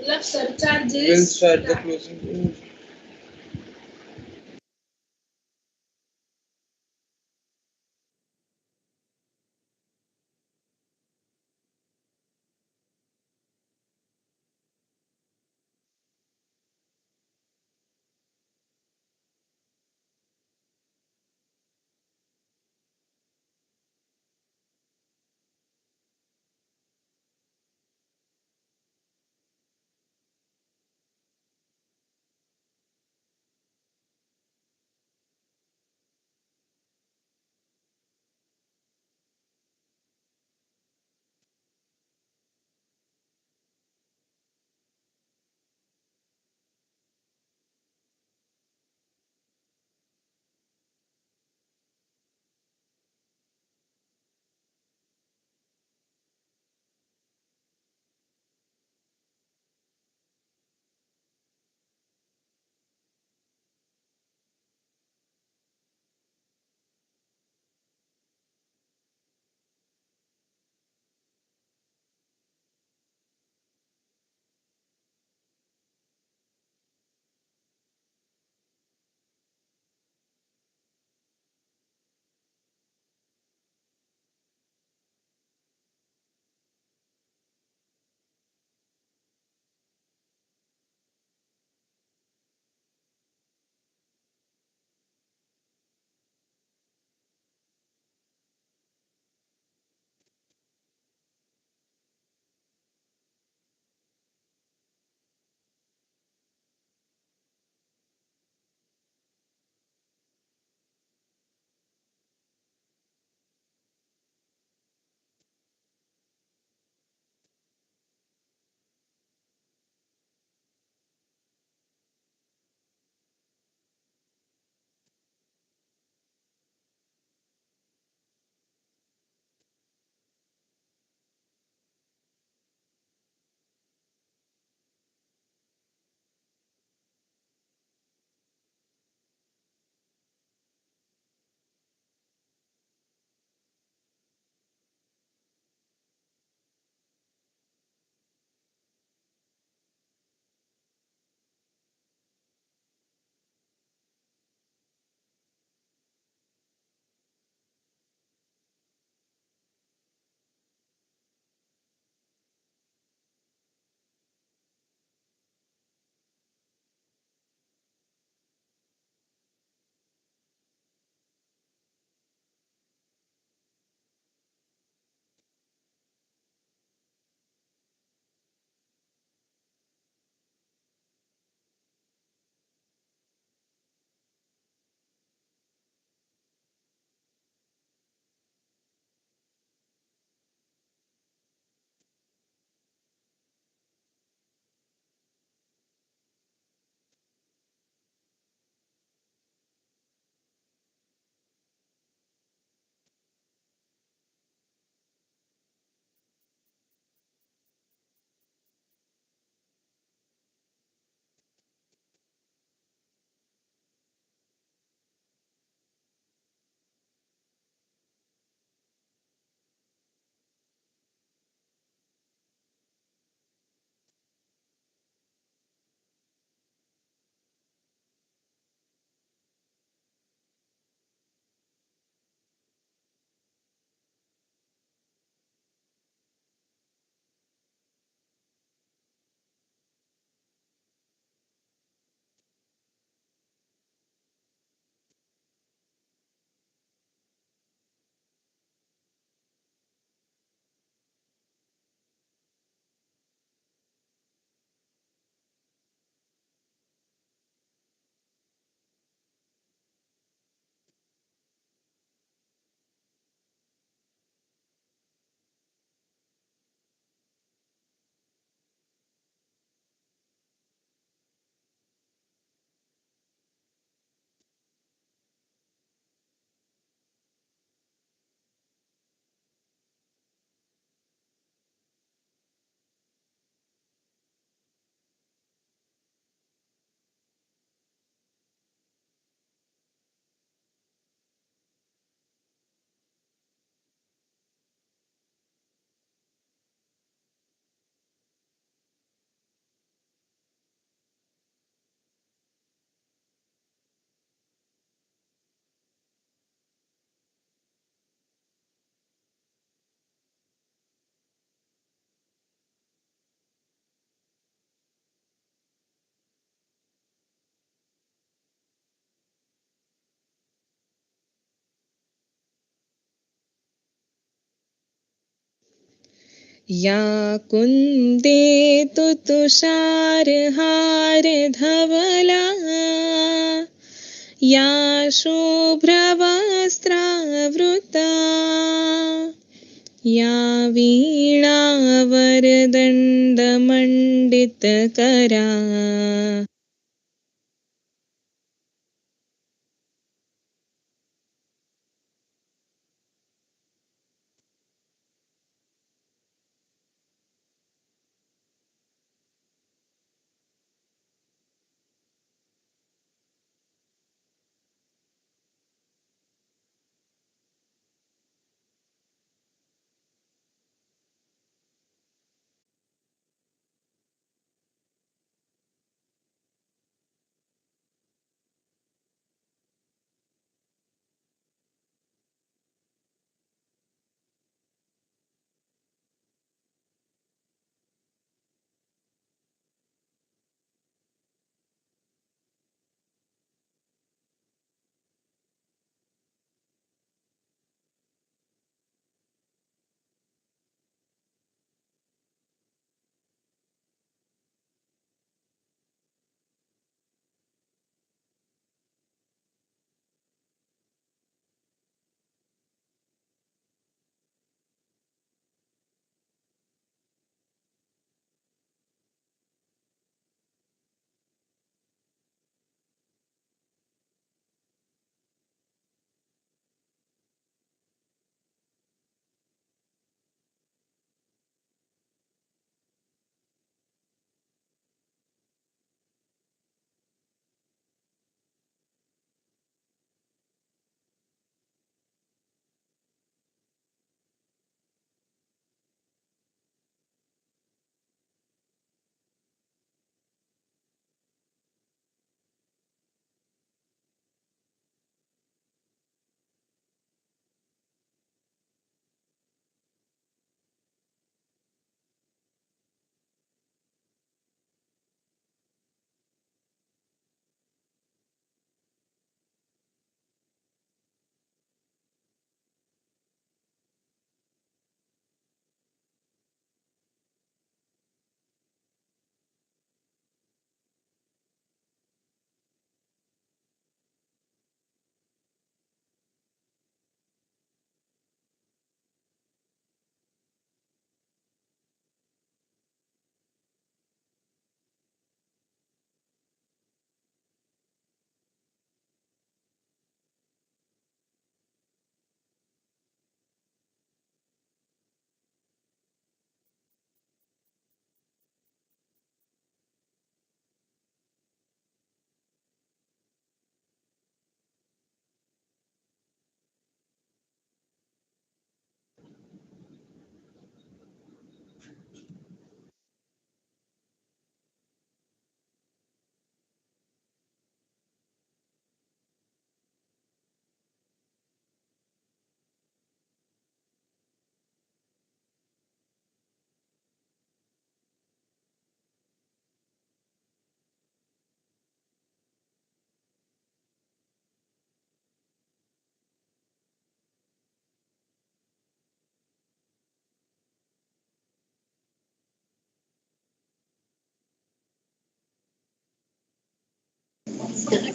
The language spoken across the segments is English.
मतलब surcharges Will start the closing. या कुन्देतु तुषारहारधवला या शुभ्रवस्त्रावृता या वीणावरदण्डमण्डितकरा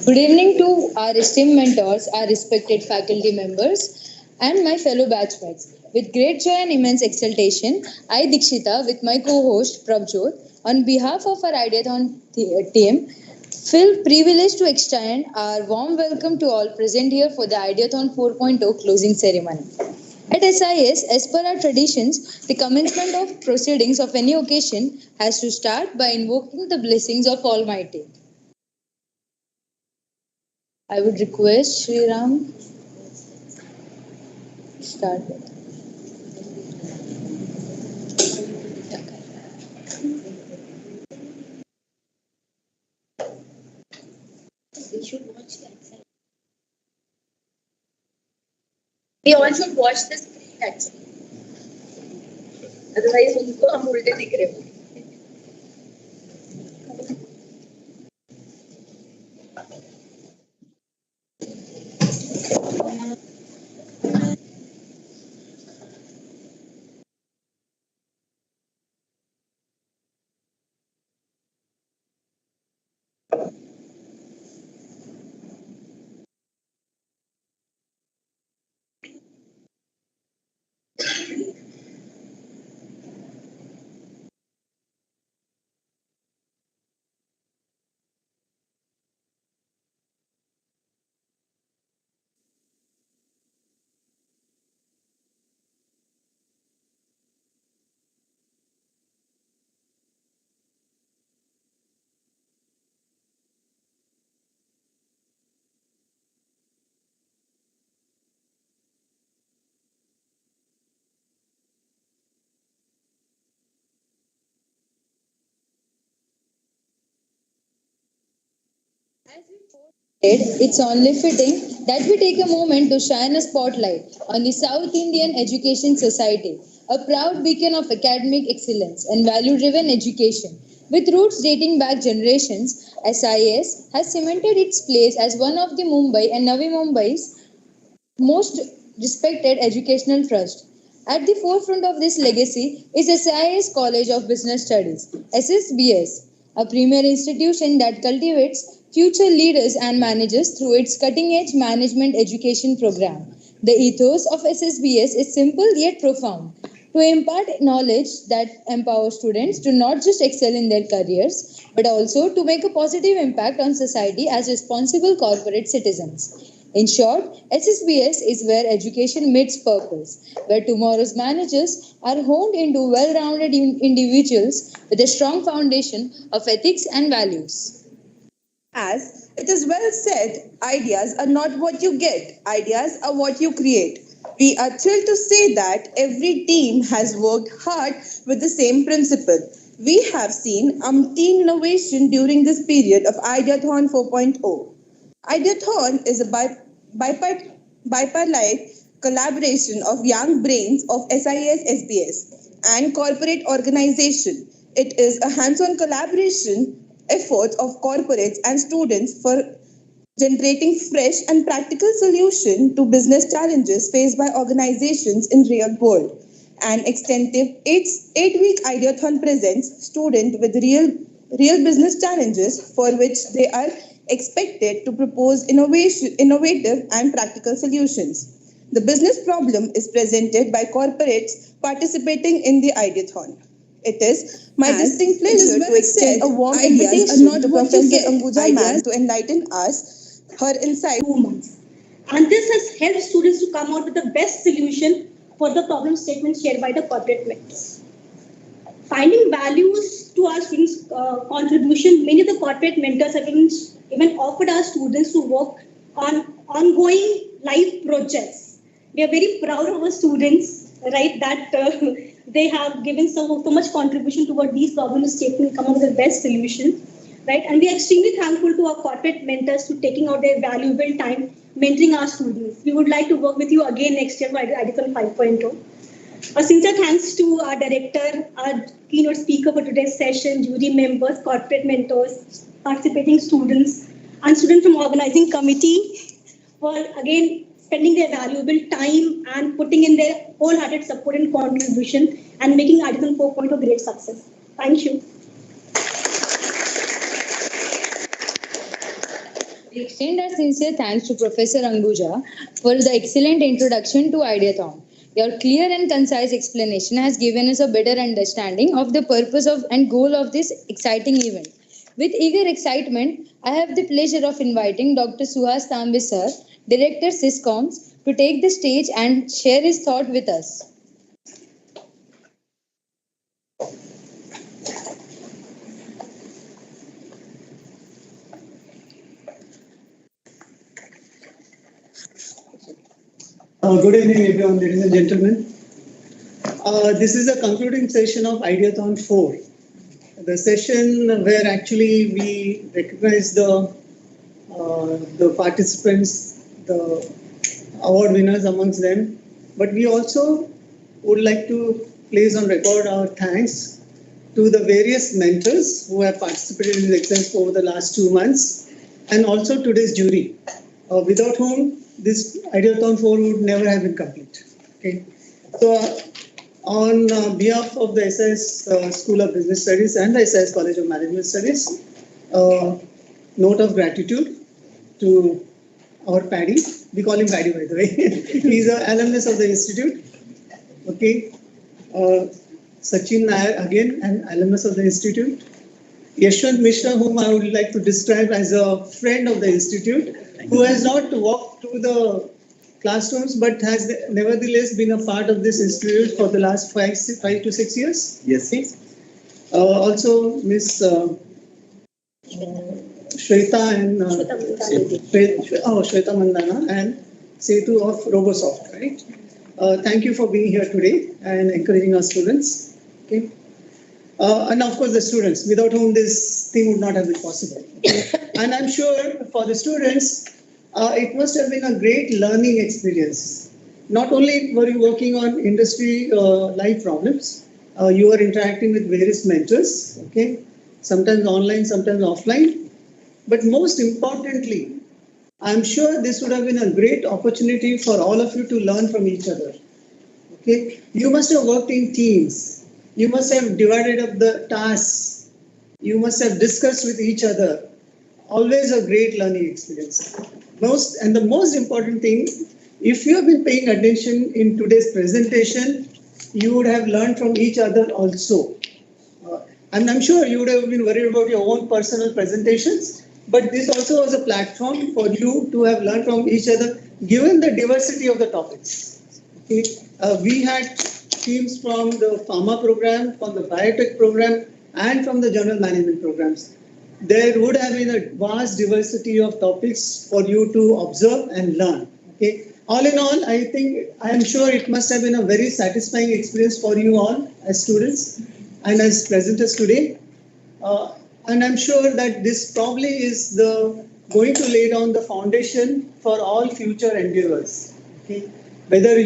Good evening to our esteemed mentors, our respected faculty members, and my fellow batchmates. With great joy and immense exultation, I, Dikshita, with my co host Prabjot, on behalf of our Ideathon team, feel privileged to extend our warm welcome to all present here for the Ideathon 4.0 closing ceremony. At SIS, as per our traditions, the commencement of proceedings of any occasion has to start by invoking the blessings of Almighty. I would request Sri Ram start with. We all should watch this screen actually. Otherwise उनको हम उल्टे दिख रहे हो. It's only fitting that we take a moment to shine a spotlight on the South Indian Education Society, a proud beacon of academic excellence and value driven education. With roots dating back generations, SIS has cemented its place as one of the Mumbai and Navi Mumbai's most respected educational trust. At the forefront of this legacy is SIS College of Business Studies, SSBS, a premier institution that cultivates future leaders and managers through its cutting edge management education program. The ethos of SSBS is simple yet profound to impart knowledge that empowers students to not just excel in their careers but also to make a positive impact on society as responsible corporate citizens. In short, SSBS is where education meets purpose, where tomorrow's managers are honed into well rounded individuals with a strong foundation of ethics and values. As it is well said, ideas are not what you get, ideas are what you create. We are thrilled to say that every team has worked hard with the same principle. We have seen umpteen innovation during this period of Ideathon 4.0. Ideathon is a bipartite collaboration of young brains of SIS SBS and corporate organization. It is a hands-on collaboration efforts of corporates and students for generating fresh and practical solutions to business challenges faced by organizations in real world. An extensive eight-week Ideathon presents students with real business challenges for which they are expected to propose innovative and practical solutions. The business problem is presented by corporates participating in the Ideathon. It is my distinct pleasure to extend a warm invitation to Professor Ambuja Ma'am to enlighten us her insight. 2 months. And this has helped students to come out with the best solution for the problem statement shared by the corporate mentors. Finding values to our students' contribution, many of the corporate mentors have even offered our students to work on ongoing life projects. We are very proud of our students, right, that they have given so much contribution toward these problem statements, come up with the best solution, right? And we are extremely thankful to our corporate mentors to taking out their valuable time mentoring our students. We would like to work with you again next year for Ideathon 5.0. A sincere thanks to our director, our keynote speaker for today's session, jury members, corporate mentors, participating students, and students from organizing committee for again spending their valuable time and putting in their wholehearted support and contribution and making Ideathon 4.0 a great success. Thank you. We extend our sincere thanks to Professor Ambuja for the excellent introduction to Ideathon. Your clear and concise explanation has given us a better understanding of the purpose of and goal of this exciting event. With eager excitement, I have the pleasure of inviting Dr. Suhas Tambe sir, Director Syscoms, to take the stage and share his thought with us. Good evening, everyone, ladies and gentlemen. This is a concluding session of Ideathon 4, the session where actually we recognize the participants, the award winners amongst them, but we also would like to place on record our thanks to the various mentors who have participated in the exams over the last 2 months, and also today's jury, without whom this Ideathon 4 would never have been complete. Okay, so on behalf of the SIS School of Business Studies and the SIS College of Management Studies, note of gratitude to our Paddy. We call him Paddy, by the way. He's an alumnus of the institute. Okay, Sachin Nair, again an alumnus of the institute. Yashwant Mishra, whom I would like to describe as a friend of the institute, who has not walked through the classrooms but has nevertheless been a part of this institute for the last 5 to 6 years. Yes. Also, Miss Shweta and Shweta Mandhana and Setu of Robosoft, right? Thank you for being here today and encouraging our students. Okay. and of course the students, without whom this thing would not have been possible. And I'm sure for the students, it must have been a great learning experience. Not only were you working on industry life problems, you were interacting with various mentors, okay, sometimes online, sometimes offline. But most importantly, I'm sure this would have been a great opportunity for all of you to learn from each other. Okay, you must have worked in teams. You must have divided up the tasks. You must have discussed with each other. Always a great learning experience. The most important thing, if you have been paying attention in today's presentation, you would have learned from each other also. And I'm sure you would have been worried about your own personal presentations, but this also was a platform for you to have learned from each other, given the diversity of the topics. Okay. We had teams from the pharma program, from the biotech program, and from the general management programs. There would have been a vast diversity of topics for you to observe and learn. Okay. All in all, I am sure it must have been a very satisfying experience for you all as students and as presenters today. And I'm sure that this probably is going to lay down the foundation for all future endeavors. Okay? Whether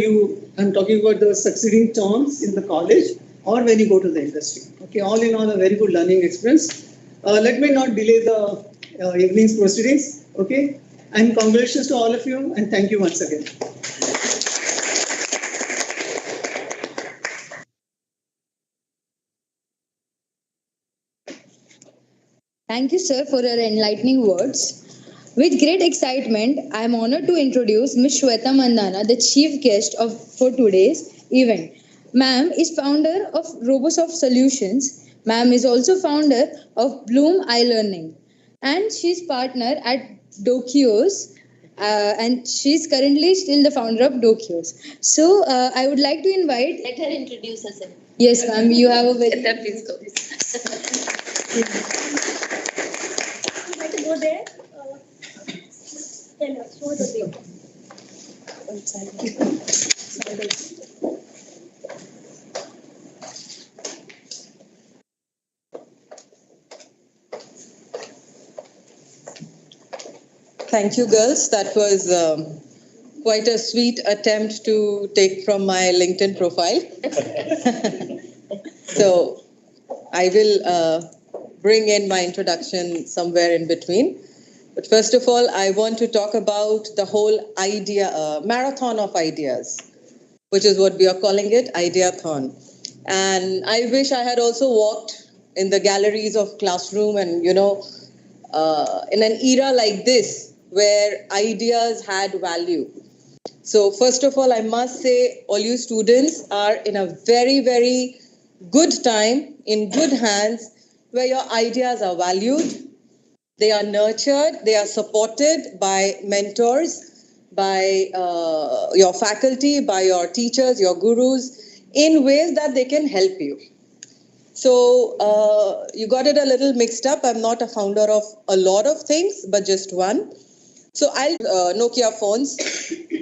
I'm talking about the succeeding terms in the college or when you go to the industry. Okay, all in all, a very good learning experience. Let me not delay the evening's proceedings. Okay, and congratulations to all of you, and thank you once again. Thank you, sir, for your enlightening words. With great excitement, I am honored to introduce Ms. Shweta Mandhana, the chief guest for today's event. Ma'am is founder of RoboSoft Solutions. Ma'am is also founder of Bloom iLearning, and she's partner at Dokios. And she's currently still the founder of Dokios. So I would like to invite. Let her introduce herself. Yes, ma'am. You have a very. Let her please go. Go there. Tell us, show the way. Thank you, girls. That was quite a sweet attempt to take from my LinkedIn profile. So I will bring in my introduction somewhere in between. But first of all, I want to talk about the whole marathon of ideas, which is what we are calling it, Ideathon. And I wish I had also walked in the galleries of classroom and, in an era like this, where ideas had value. So first of all, I must say all you students are in a very, very good time, in good hands, where your ideas are valued, they are nurtured, they are supported by mentors, by your faculty, by your teachers, your gurus, in ways that they can help you. So you got it a little mixed up. I'm not a founder of a lot of things, but just one. So Nokia phones.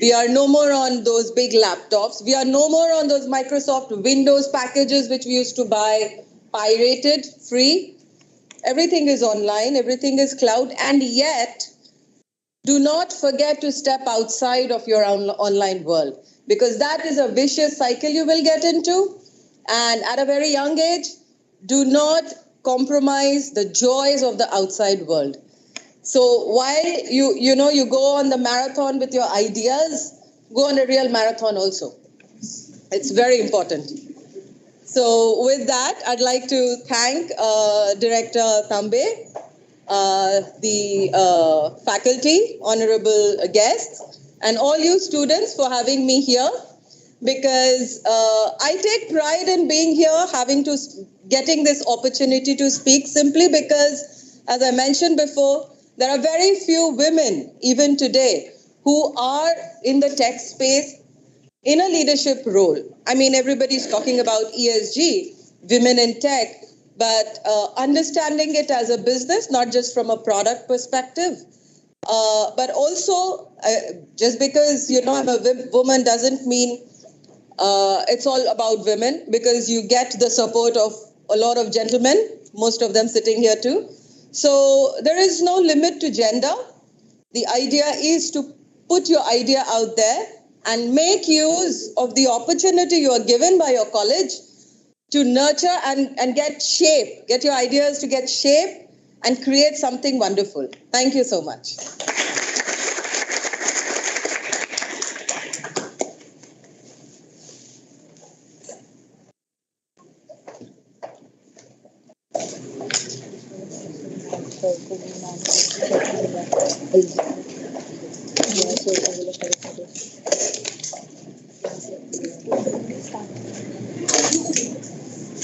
We are no more on those big laptops. We are no more on those Microsoft Windows packages which we used to buy pirated, free. Everything is online, everything is cloud, and yet do not forget to step outside of your online world, because that is a vicious cycle you will get into. And at a very young age, do not compromise the joys of the outside world. So while you go on the marathon with your ideas, go on a real marathon also. It's very important. So with that, I'd like to thank Director Tambe, the faculty, honorable guests, and all you students for having me here, because I take pride in being here, getting this opportunity to speak, simply because, as I mentioned before, there are very few women, even today, who are in the tech space in a leadership role. I mean, everybody's talking about ESG, women in tech, but understanding it as a business, not just from a product perspective, but also just because, I'm a woman doesn't mean it's all about women, because you get the support of a lot of gentlemen, most of them sitting here too. So there is no limit to gender. The idea is to put your idea out there and make use of the opportunity you are given by your college to nurture and get your ideas to get shape and create something wonderful. Thank you so much.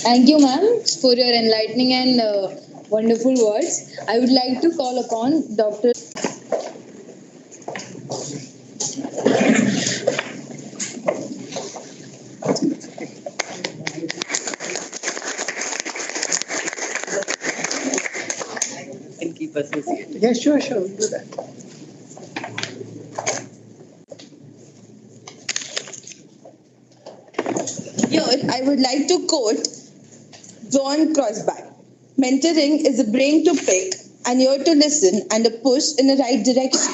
Thank you, ma'am, for your enlightening and wonderful words. I would like to call upon Dr. And keep associated. Yeah, sure, we'll do that. Here, I would like to quote John Crosby. Mentoring is a brain to pick, an ear to listen, and a push in the right direction.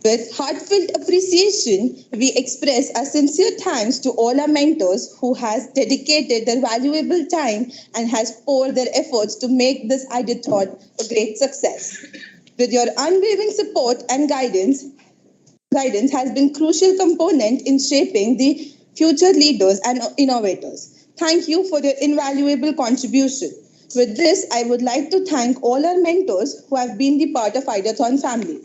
With heartfelt appreciation, we express our sincere thanks to all our mentors who has dedicated their valuable time and has poured their efforts to make this Ideathon a great success. With your unwavering support and guidance has been crucial component in shaping the future leaders and innovators. Thank you for your invaluable contribution. With this, I would like to thank all our mentors who have been the part of Ideathon family.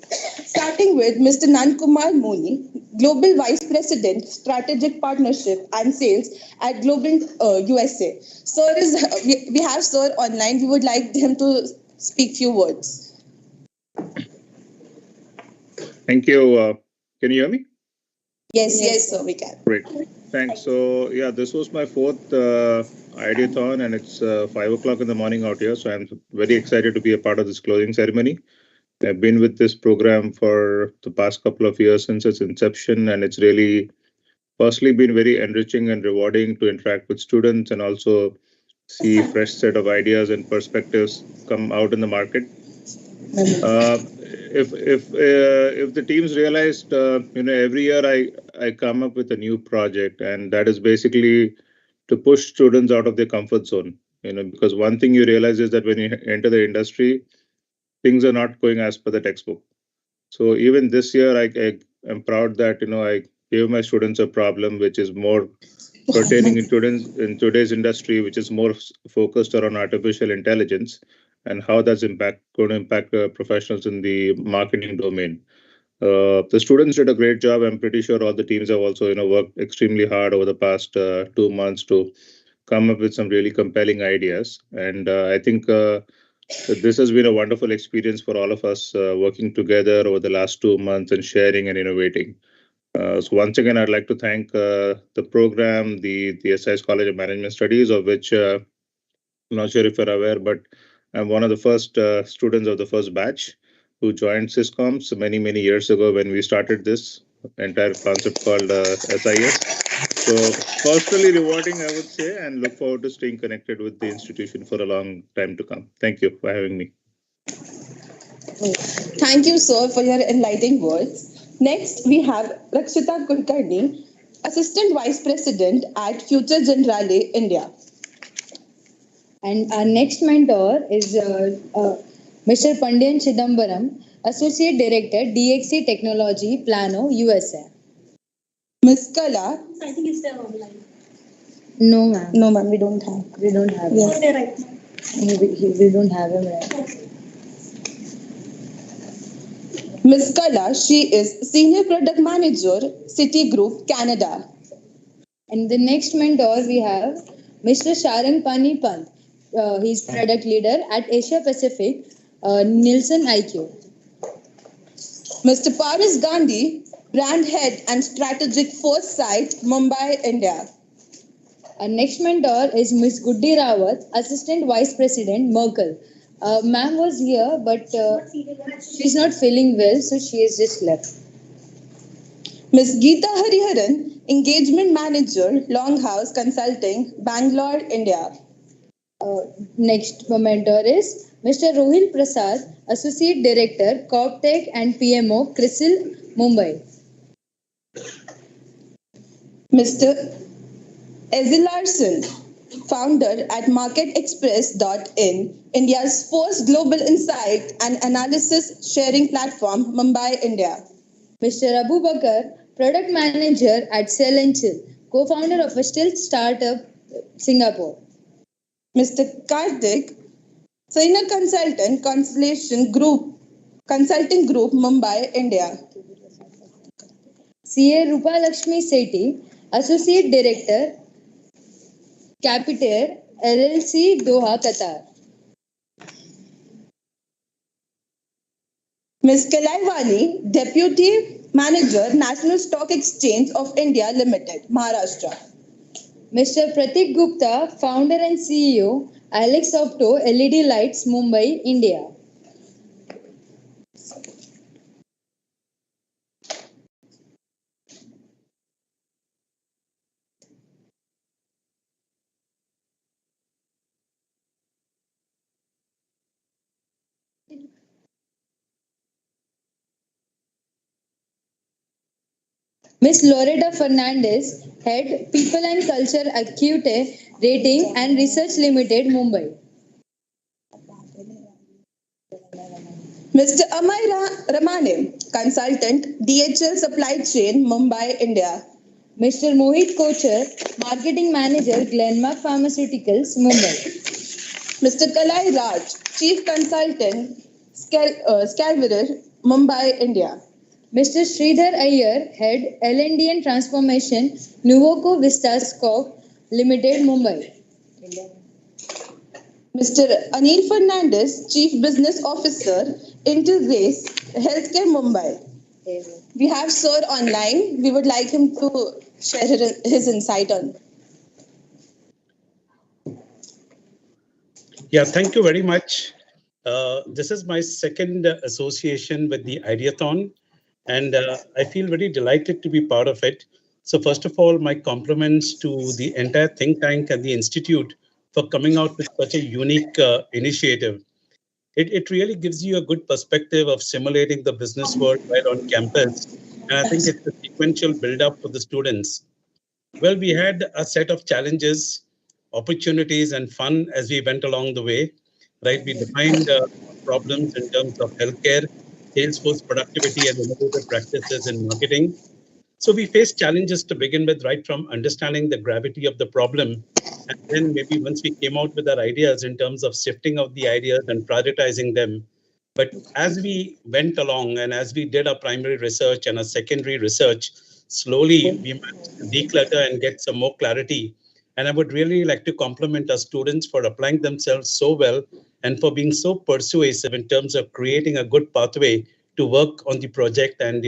Starting with Mr. Nankumar Moni, Global Vice President, Strategic Partnership and Sales at Global USA. We have Sir online. We would like him to speak few words. Thank you. Can you hear me? Yes, sir, we can. Great. Thanks. So, yeah, this was my fourth Ideathon, and it's 5 o'clock in the morning out here. So I'm very excited to be a part of this closing ceremony. I've been with this program for the past couple of years since its inception, and it's really personally been very enriching and rewarding to interact with students and also see fresh set of ideas and perspectives come out in the market. If the teams realized, every year I come up with a new project, and that is basically to push students out of their comfort zone. Because one thing you realize is that when you enter the industry, things are not going as per the textbook. So even this year, I am proud that I gave my students a problem which is more pertaining in today's industry, which is more focused around artificial intelligence and how that's going to impact professionals in the marketing domain. The students did a great job. I'm pretty sure all the teams have also worked extremely hard over the past 2 months to come up with some really compelling ideas. And I think this has been a wonderful experience for all of us working together over the last 2 months and sharing and innovating. So once again, I'd like to thank the program, the SIS College of Management Studies, of which I'm not sure if you're aware, but I'm one of the first students of the first batch who joined Syscoms many years ago when we started this entire concept called SIS. So personally rewarding, I would say, and look forward to staying connected with the institution for a long time to come. Thank you for having me. Thank you, sir, for your enlightening words. Next, we have Rakshita Kulkarni, Assistant Vice President at Future Generale, India. And our next mentor is Mr. Pandian Chidambaram, Associate Director, DXC Technology, Plano, USA. Miss Kala. I think it's there online. No, ma'am. No, ma'am, we don't have. We don't have Yes. Not there right now. We don't have him right. Okay. Miss Kala, she is Senior Product Manager, Citigroup, Canada. And the next mentor we have Mr. Sharang Pani Pant. He's product leader at Asia Pacific, Nielsen IQ. Mr. Paris Gandhi, Brand Head and Strategic Foresight, Mumbai, India. Our next mentor is Miss Guddi Rawat, Assistant Vice President, Merkel. Ma'am was here, but she's not feeling well, so she has just left. Miss Geeta Hariharan, Engagement Manager, Longhouse Consulting, Bangalore, India. Next mentor is Mr. Rohil Prasad, Associate Director, CorpTech and PMO, CRISIL, Mumbai. Mr. Ezilarson, founder at MarketExpress.in, India's first global insight and analysis sharing platform, Mumbai, India. Mr. Abu Bakar, Product Manager at Sell and Chill, co-founder of a stealth startup, Singapore. Mr. Karthik, Senior Consultant, Consulting Group, Mumbai, India. CA Rupa Lakshmi Sethi, Associate Director, Capitaire, LLC, Doha, Qatar. Ms. Kalaivani, Deputy Manager, National Stock Exchange of India Limited, Maharashtra. Mr. Pratik Gupta, Founder and CEO, Alex Opto LED Lights, Mumbai, India. Ms. Loretta Fernandez, Head People and Culture Acute Rating and Research Limited, Mumbai. Mr. Amay Ramane, Consultant, DHL Supply Chain, Mumbai, India. Mr. Mohit Kochar, Marketing Manager, Glenmark Pharmaceuticals, Mumbai. Mr. Kalai Raj, Chief Consultant, Scalverer, Mumbai, India. Mr. Sridhar Iyer, Head L&D and Transformation, Nuvoco Vistas Corp. Limited, Mumbai. Mr. Anil Fernandez, Chief Business Officer, Intergrace Healthcare, Mumbai. We have Sir online. We would like him to share his insight on. Yeah, thank you very much. This is my second association with the Ideathon, and I feel very delighted to be part of it. So first of all, my compliments to the entire think tank and the institute for coming out with such a unique initiative. It really gives you a good perspective of simulating the business world right on campus. And I think it's a sequential build-up for the students. Well, we had a set of challenges, opportunities, and fun as we went along the way, right? We defined problems in terms of healthcare, Salesforce productivity, and innovative practices in marketing. So we faced challenges to begin with, right from understanding the gravity of the problem. And then maybe once we came out with our ideas in terms of sifting out the ideas and prioritizing them. But as we went along and as we did our primary research and our secondary research, slowly we managed to declutter and get some more clarity. And I would really like to compliment our students for applying themselves so well and for being so persuasive in terms of creating a good pathway to work on the project and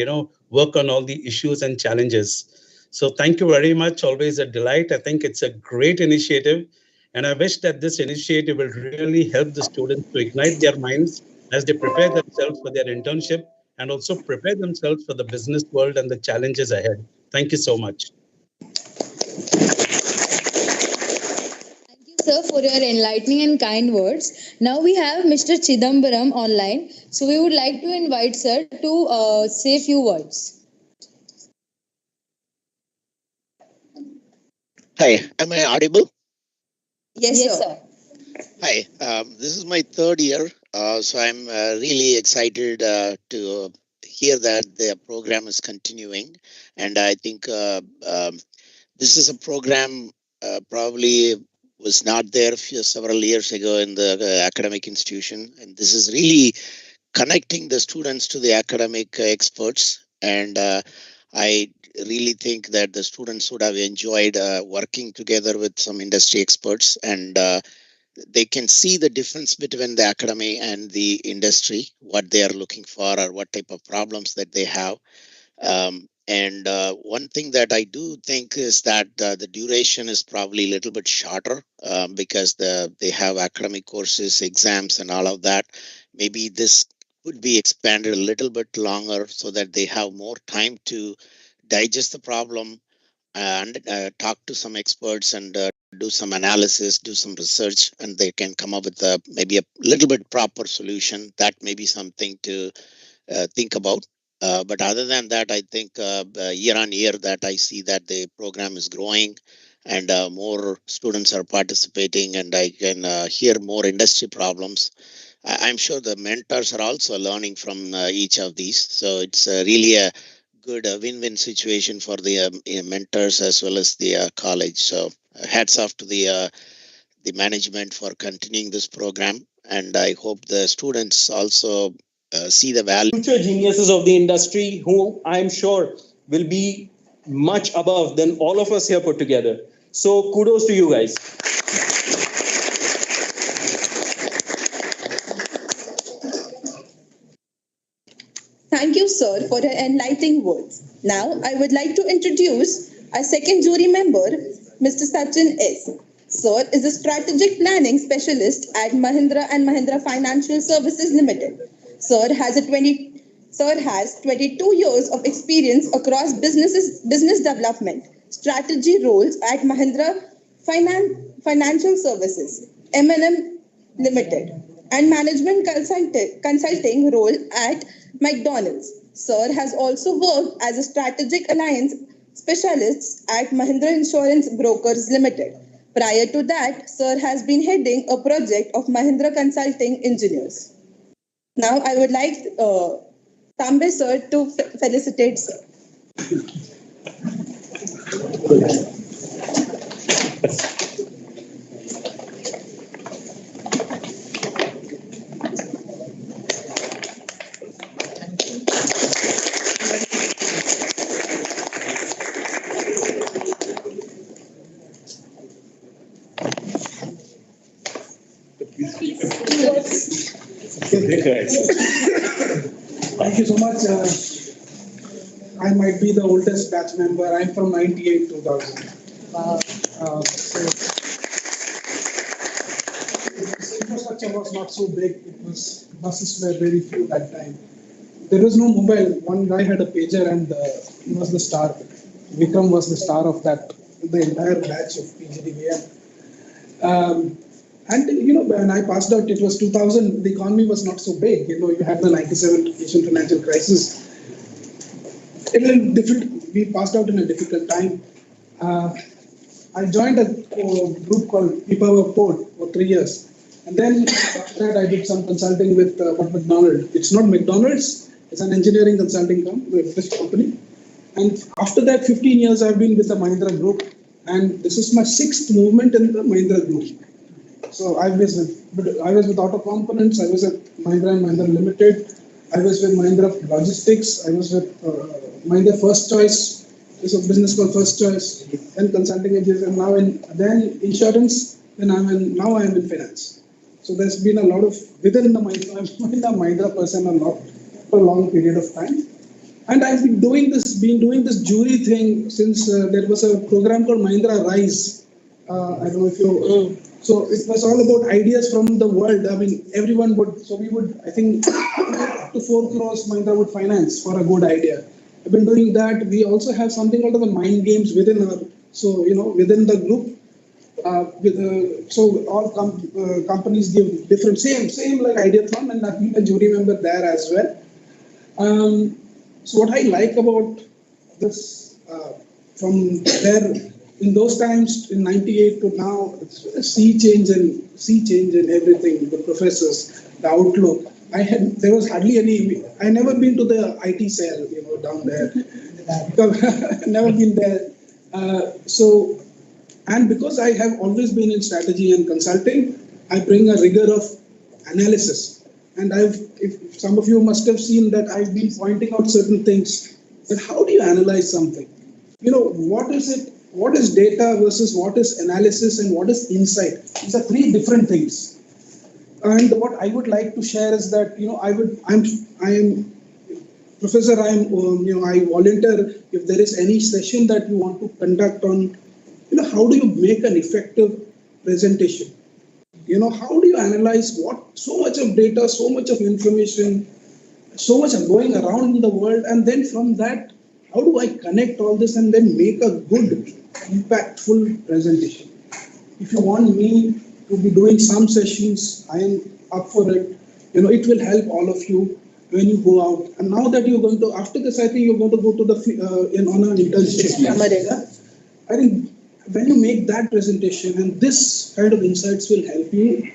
work on all the issues and challenges. So thank you very much. Always a delight. I think it's a great initiative. And I wish that this initiative will really help the students to ignite their minds as they prepare themselves for their internship and also prepare themselves for the business world and the challenges ahead. Thank you so much. Thank you, sir, for your enlightening and kind words. Now we have Mr. Chidambaram online. So we would like to invite sir to say a few words. Hi, am I audible? Yes, sir. Hi, this is my third year, so I'm really excited to hear that the program is continuing. And I think this is a program probably was not there several years ago in the academic institution. And this is really connecting the students to the academic experts. And I really think that the students would have enjoyed working together with some industry experts, and they can see the difference between the academy and the industry, what they are looking for or what type of problems that they have. And one thing that I do think is that the duration is probably a little bit shorter because they have academic courses, exams, and all of that. Maybe this could be expanded a little bit longer so that they have more time to digest the problem talk to some experts and do some analysis, do some research, and they can come up with maybe a little bit proper solution. That may be something to think about. But other than that, I think year on year that I see that the program is growing and more students are participating, and I can hear more industry problems. I'm sure the mentors are also learning from each of these. So it's really a good win-win situation for the mentors as well as the college. So hats off to the management for continuing this program, and I hope the students also see the value. Future geniuses of the industry who I'm sure will be much above than all of us here put together. So kudos to you guys. Thank you, sir, for your enlightening words. Now, I would like to introduce our second jury member, Mr. Sachin S. Sir is a strategic planning specialist at Mahindra and Mahindra Financial Services Limited. Sir has 22 years of experience across business development, strategy roles at Mahindra Financial Services, M&M Limited, and management consulting role at McDonald's. Sir has also worked as a strategic alliance specialist at Mahindra Insurance Brokers Limited. Prior to that, Sir has been heading a project of Mahindra Consulting Engineers. Now, I would like Tambe Sir to felicitate Sir. Thank you so much. I might be the oldest batch member. I'm from 98 2000. So this infrastructure was not so big. Buses were very few that time. There was no mobile. One guy had a pager and he was the star. Vikram was the star of that, the entire batch of PGDVM. And when I passed out, it was 2000. The economy was not so big. You had the 97 Asian financial crisis. We passed out in a difficult time. I joined a group called People Port for 3 years. And then after that, I did some consulting with McDonald's. It's not McDonald's. It's an engineering consulting company. And after that, 15 years, I've been with the Mahindra Group. And this is my 6th movement in the Mahindra Group. So I was with Auto Components. I was at Mahindra and Mahindra Limited. I was with Mahindra Logistics. I was with Mahindra First Choice. There's a business called First Choice. Then consulting agencies, and then insurance. Now I am in finance. So there's been a lot of within the Mahindra. I've been a Mahindra person for a long period of time. And I've been doing this jury thing since there was a program called Mahindra Rise. I don't know if you. So it was all about ideas from the world. I mean, everyone would. So we would. I think up to 4 crores Mahindra would finance for a good idea. I've been doing that. We also have something called the mind games within our. So within the group. So all companies give different same like Ideathon, and I've been a jury member there as well. So what I like about this from there in those times in 98 to now, it's a sea change in everything. The professors, the outlook. There was hardly any. I never been to the IT cell, down there. Never been there. And because I have always been in strategy and consulting, I bring a rigor of analysis. And if some of you must have seen that I've been pointing out certain things. But how do you analyze something? What is it? What is data versus what is analysis and what is insight? These are 3 different things. And what I would like to share is that I volunteer if there is any session that you want to conduct on. How do you make an effective presentation? How do you analyze so much of data, so much of information, so much of going around in the world, and then from that, how do I connect all this and then make a good, impactful presentation? If you want me to be doing some sessions, I am up for it. It will help all of you when you go out. And now that you're going to, after this, I think you're going to go to the on an internship. I think when you make that presentation, and this kind of insights will help you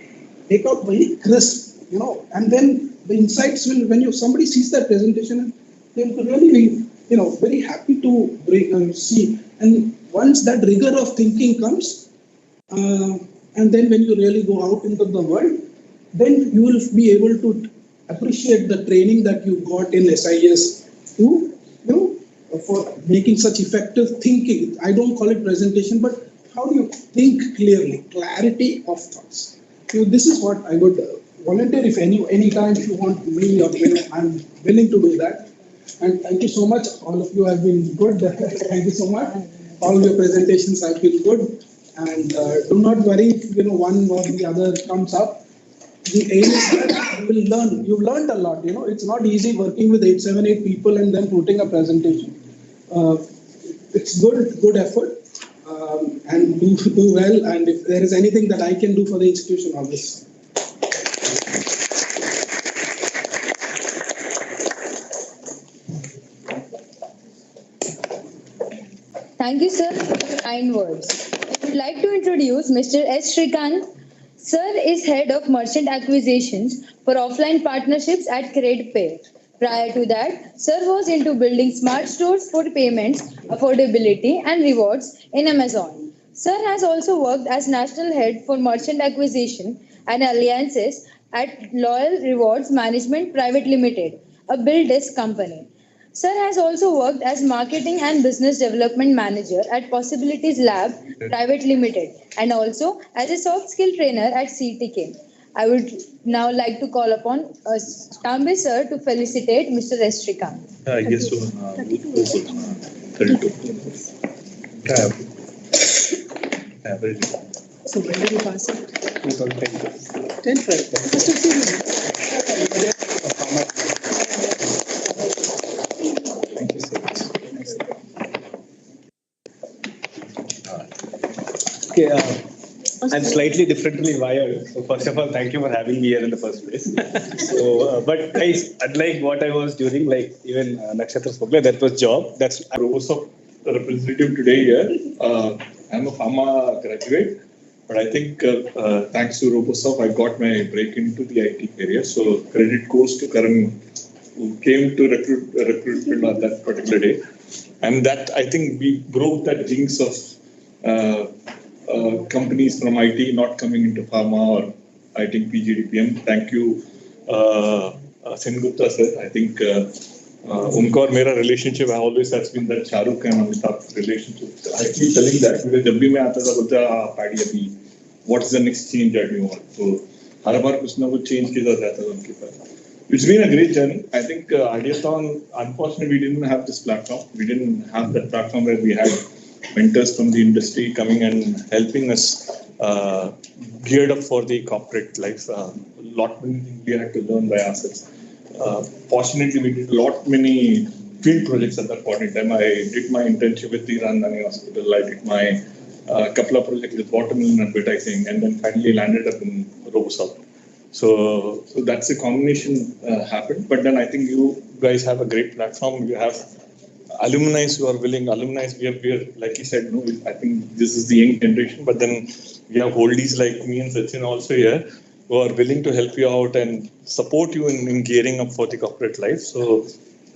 make out very crisp, and then the insights will, when somebody sees that presentation, they'll really be, very happy to see. And once that rigor of thinking comes, and then when you really go out into the world, then you will be able to appreciate the training that you got in SIS to, for making such effective thinking. I don't call it presentation, but how do you think clearly, clarity of thoughts. So this is what I would volunteer if anytime if you want me, or I'm willing to do that. And thank you so much. All of you have been good. Thank you so much. All your presentations have been good. And do not worry if one or the other comes up. The aim is that you will learn. You've learned a lot. It's not easy working with 878 people and then putting a presentation. It's good effort. And do well. And if there is anything that I can do for the institution, obviously. Thank you, sir, for your kind words. I would like to introduce Mr. S. Shrikant. Sir is head of merchant acquisitions for offline partnerships at CreditPay. Prior to that, Sir was into building smart stores for payments, affordability, and rewards in Amazon. Sir has also worked as national head for merchant acquisition and alliances at Loyal Rewards Management Private Limited, a bill desk company. Sir has also worked as marketing and business development manager at Possibilities Lab Private Limited and also as a soft skill trainer at CTK. I would now like to call upon Tambe sir to felicitate Mr. S. Shrikant. Yes, so 32. Average. So when did you pass it? 2010. 10, 12. First of all, Thank you so much. Okay, I'm slightly differently wired. So first of all, thank you for having me here in the first place. But guys, unlike what I was during, like even Nakshatra spoke, that was job. That's Robosoft representative today here. I'm a pharma graduate, but I think thanks to Robosoft, I got my break into the IT career. So credit goes to Karan, who came to recruitment on that particular day. And that, I think we broke that jinx of companies from IT not coming into pharma or I think PGDPM. Thank you, Sengupta sir. I think unka aur mera relationship always has been that Shahrukh and Amitabh relationship. I keep telling that because जब भी मैं आता था बोलता Paddy अभी what's the next change that you want? So हर बार कुछ ना कुछ change किया जाता था उनके पास. It's been a great journey. I think Ideathon, unfortunately, we didn't have this platform. We didn't have that platform where we had mentors from the industry coming and helping us geared up for the corporate life. A lot many things we had to learn by ourselves. Fortunately, we did many field projects at that point in time. I did my internship with the Randani Hospital. I did my couple of projects with watermelon advertising, and then finally landed up in Robosoft. So that's a combination happened. But then I think you guys have a great platform. You have alumni who are willing. Alumni, we are like you said, no, I think this is the young generation. But then we have oldies like me and Sachin also here who are willing to help you out and support you in gearing up for the corporate life. So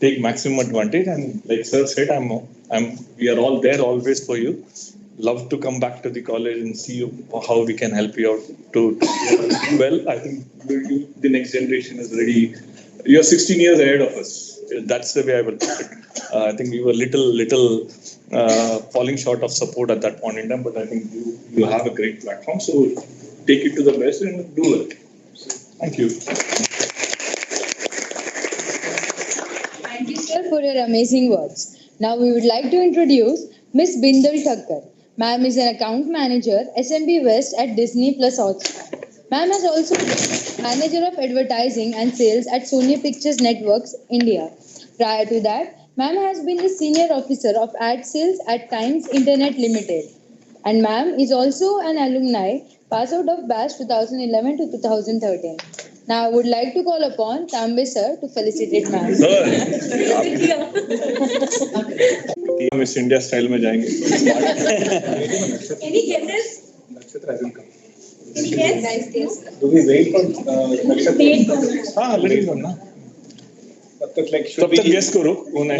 take maximum advantage. And like Sir said, we are all there always for you. Love to come back to the college and see how we can help you out to do well. I think the next generation is ready. You're 16 years ahead of us. That's the way I will put it. I think we were little falling short of support at that point in time, but I think you have a great platform. So take it to the best and do it. So, thank you. Thank you, sir, for your amazing words. Now we would like to introduce Miss Bindal Thakkar. Ma'am is an account manager, SMB West at Disney Plus Hotstar. Ma'am has also been manager of advertising and sales at Sony Pictures Networks, India. Prior to that, Ma'am has been the senior officer of ad sales at Times Internet Limited. And ma'am is also an alumni, pass out of batch 2011 to 2013. Now I would like to call upon Tambe sir to felicitate ma'am. Miss India style में जाएंगे. Any guesses? Any guess? Do we wait for Wait for हाँ लेकिन करना. तब तक guess करो कौन है.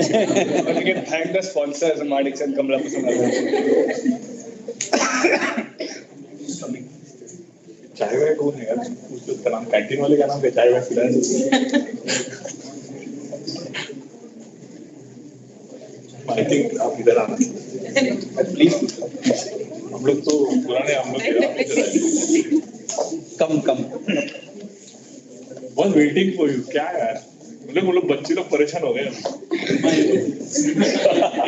We can thank the sponsors, Manik and Kamla Pasana. चाय वाय कौन है यार. उसका नाम कैंटीन वाले का नाम क्या चाय वाय पिलाने. I think आप इधर आना. Please. हम लोग तो पुराने हम लोग Come. Was waiting for you. क्या यार. हम लोग बच्चे लोग परेशान हो गए.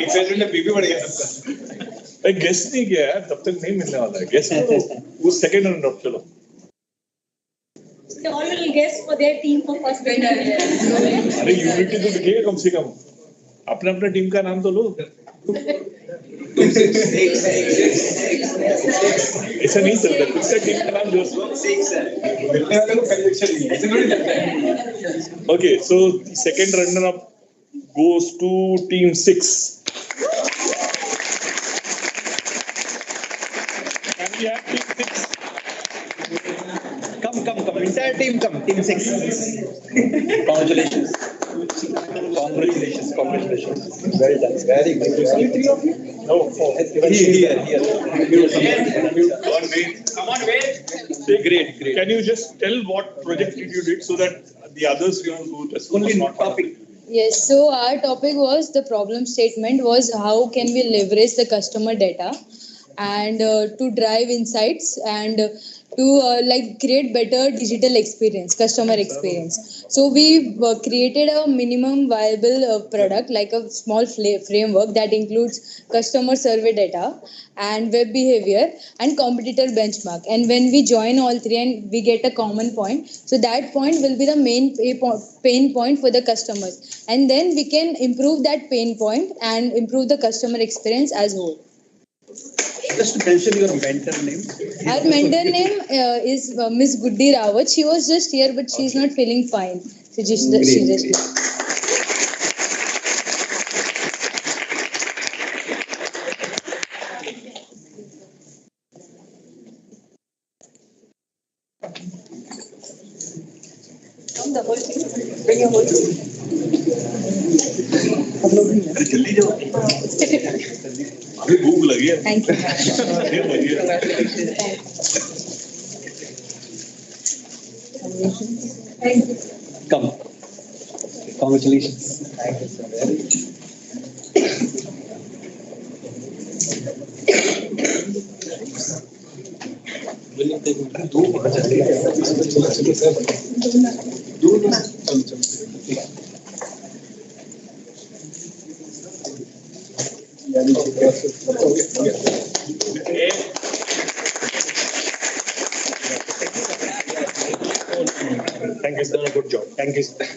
Excitement में बीपी बढ़ गया सबका. गेस नहीं किया यार. तब तक नहीं मिलने वाला है. गेस करो. वो सेकंड राउंड अप चलो. They all will guess for their team for first winner. अरे यूनिटी तो दिखेगा कम से कम. अपना टीम का नाम तो लो. ऐसा नहीं चलता. किसका टीम का नाम दोस्तों. मिलने वाले को कन्विक्शन नहीं है. ऐसे थोड़ी चलता है. Okay, so the second runner up goes to team 6. Can we have team 6? Come. Entire team come. Team 6. Congratulations. Well done. Very good. Only 3 of you? No, 4. Here. Come on, wait. Great. Can you just tell what project you did so that the others who just Only not topic. Yes, so our topic was the problem statement was how can we leverage the customer data and to drive insights and to create better digital experience, customer experience. So we created a minimum viable product like a small framework that includes customer survey data and web behavior and competitor benchmark. And when we join all three and we get a common point, so that point will be the main pain point for the customers. And then we can improve that pain point and improve the customer experience as whole. Just to mention your mentor name. Our mentor name is Miss Guddi Rawat. She was just here, but she's not feeling fine. So she just Bring your whole team. जल्दी जाओ. अभी भूख लगी है. Thank you. Come. Congratulations. Thank you so very much. Thank you, sir. Good job. Thank you, sir.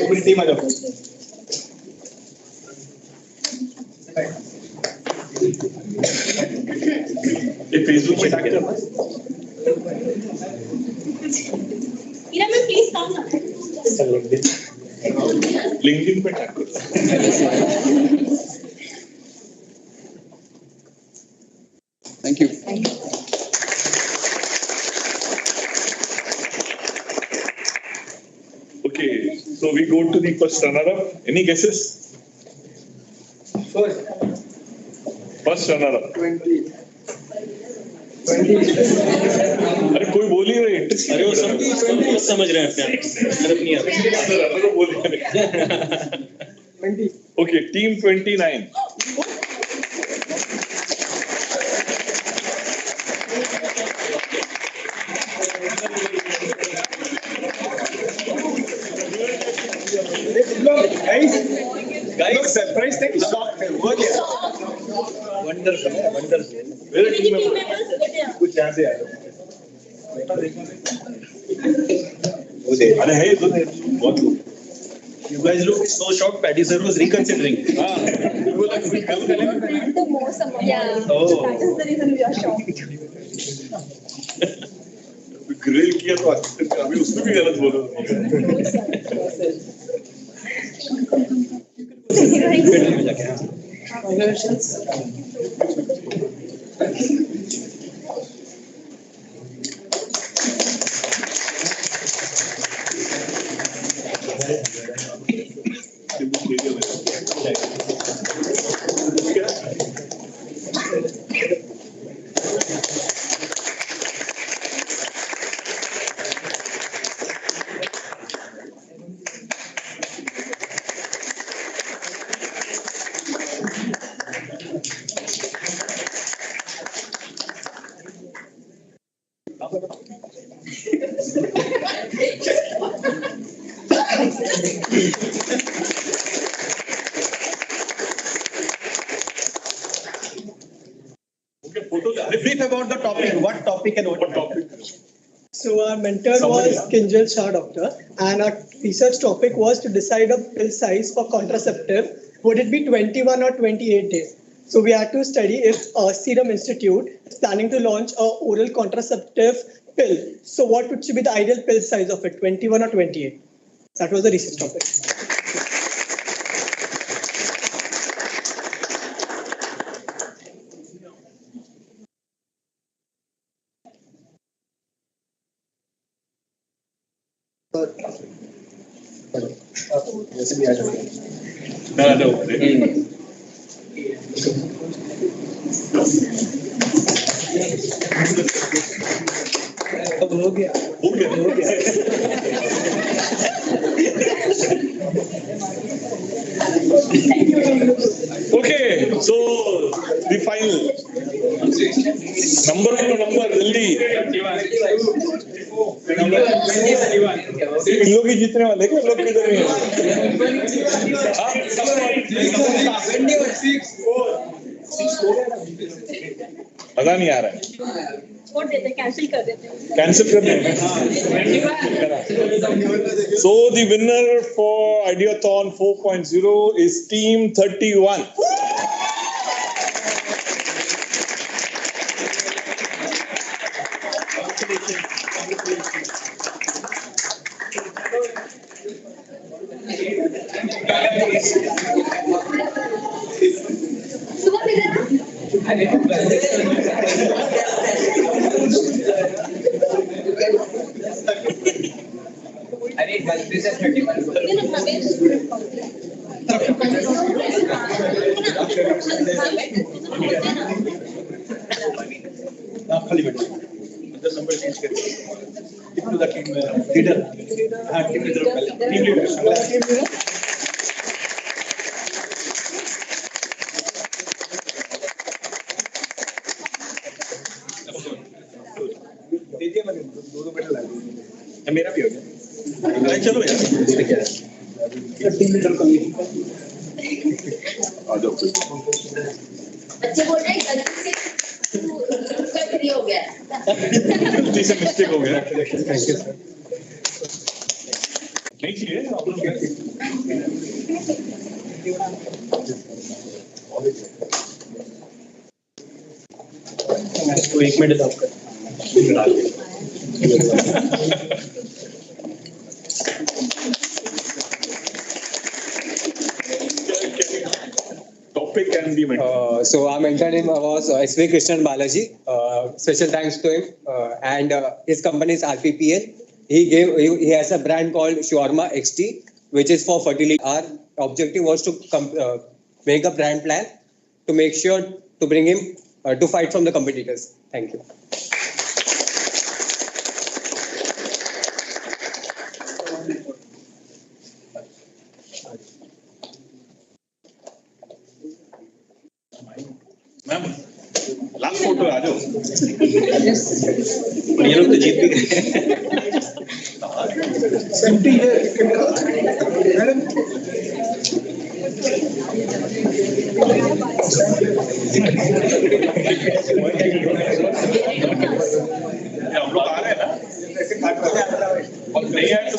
पूरी team आ जाओ. ये Facebook पे टैग करना. Ira ma'am, please come now. LinkedIn पे टैग करो. Thank you. Okay, so we go to the first runner-up. Any guesses? First runner-up. 20. अरे कोई बोल ही रहे इंटरेस्ट. अरे वो सब समझ रहे हैं अपने आप. Okay, team 29. Guys, surprise thing. Wonderful. Where are team members? कुछ यहाँ से आ अरे है तो बहुत लोग. You guys look so shocked. Paddy sir was reconsidering. You were like, we have The most amount. Yeah. Oh. That is the reason we are shocked. Grill किया तो अभी उसमें भी गलत बोलो. Brief about the topic. What topic and what topic? So our mentor was Kinjal Shah doctor, and our research topic was to decide a pill size for contraceptive. Would it be 21 or 28 days? So we had to study if Serum Institute is planning to launch a oral contraceptive pill. So what would be the ideal pill size of it, 21 or 28? That was the research topic. Okay, so the final number to number, जल्दी. इन लोग ही जीतने वाले क्या? लोग किधर नहीं हैं? पता नहीं आ रहा है. छोड़ देते हैं, कैंसिल कर देते हैं. कैंसिल कर देते हैं. So the winner for Ideathon 4.0 is Team 31. खाली बैठो. 10 नंबर चेंज करके. कितने का टीम लीडर? हाँ टीम लीडर. Team leader. दीजिए मैंने दो मेडल लाए. मेरा भी हो गया. चलो यार. टीम लीडर का आ जाओ. बच्चे बोल रहे हैं गलती से हो गया. गलती से मिस्टेक हो गया. Thank you sir. नहीं चाहिए आप लोग क्या? तो एक मिनट आपका. So our mentor name was SV Krishnan Balaji. Special thanks to him, and his company is RPPL. He has a brand called Shawarma XT, which is for fertility. Our objective was to make a brand plan to make sure to bring him to fight from the competitors. Thank you. Ma'am last photo आ जाओ. ये लोग तो जीत भी गए. हम लोग आ रहे हैं ना. नहीं आया तो